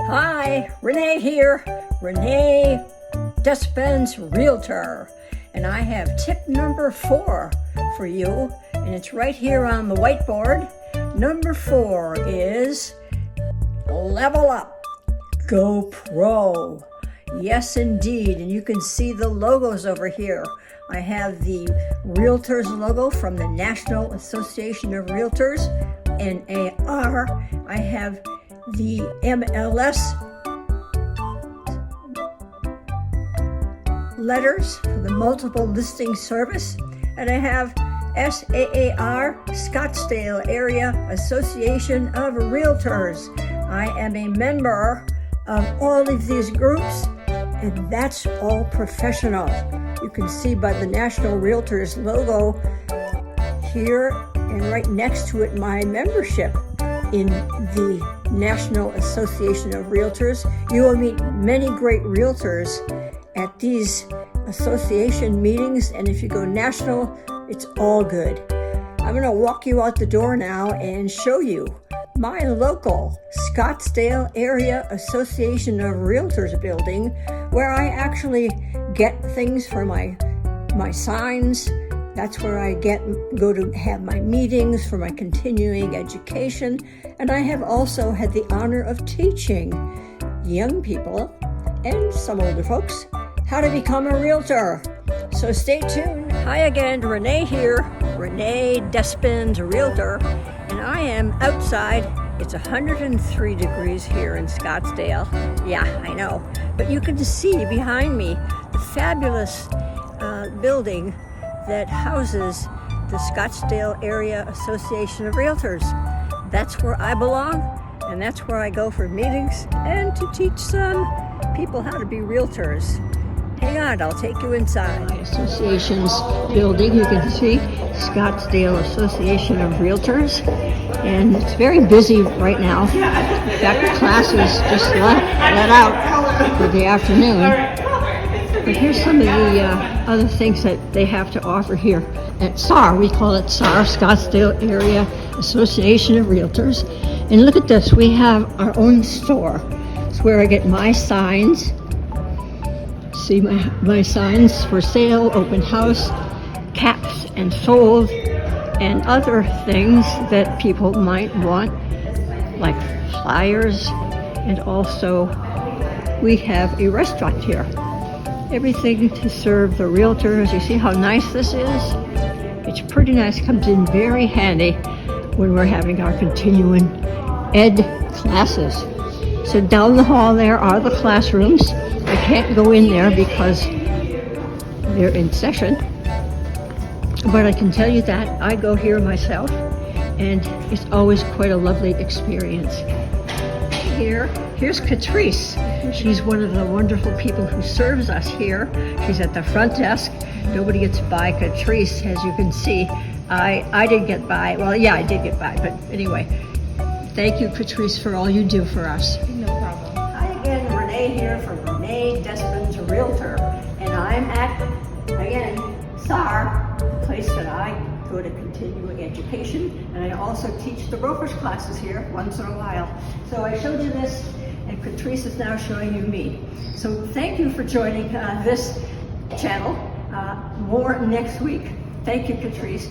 Hi, Renee here, Renee Despins, Realtor. And I have tip number 4 for you, and it's right here on the whiteboard. Number 4 is level up, go pro. Yes, indeed, and you can see the logos over here. I have the Realtors logo from the National Association of Realtors, NAR. I have the MLS letters for the multiple listing service, and I have SAAR, Scottsdale Area Association of Realtors. I am a member of all of these groups, and that's all professional. You can see by the National Realtors logo here, and right next to it my membership in the National Association of Realtors. You will meet many great realtors at these association meetings, and if you go national, it's all good. I'm going to walk you out the door now and show you my local Scottsdale Area Association of Realtors building, where I actually get things for my signs. That's where I go to have my meetings for my continuing education. And I have also had the honor of teaching young people and some older folks how to become a realtor. So stay tuned. Hi again, Renee here, Renee Despins, Realtor, and I am outside. It's 103 degrees here in Scottsdale. Yeah, I know. But you can see behind me the fabulous building that houses the Scottsdale Area Association of Realtors. That's where I belong, and that's where I go for meetings and to teach some people how to be realtors. Hang on, I'll take you inside. My association's building, you can see Scottsdale Association of Realtors, and it's very busy right now. In fact, classes just let out for the afternoon. But here's some of the other things that they have to offer here at SAR. We call it SAR, Scottsdale Area Association of Realtors. And look at this, we have our own store. It's where I get my signs. See my signs for sale, open house, caps and sold, and other things that people might want, like flyers. And also we have a restaurant here. Everything to serve the realtors. You see how nice this is? It's pretty nice, comes in very handy when we're having our continuing ed classes. So down the hall there are the classrooms. I can't go in there because they're in session, but I can tell you that I go here myself, and it's always quite a lovely experience. Here's Catrice. She's one of the wonderful people who serves us here. She's at the front desk. Nobody gets by Catrice, as you can see. I did get by. Well, yeah, I did get by, but anyway. Thank you, Catrice, for all you do for us. No problem. Hi again, Renee here from Renee Despins, Realtor. And I'm at, again, SAR, the place that I go to continuing education. And I also teach the brokerage classes here once in a while. So I showed you this, and Catrice is now showing you me. So thank you for joining this channel. More next week. Thank you, Catrice.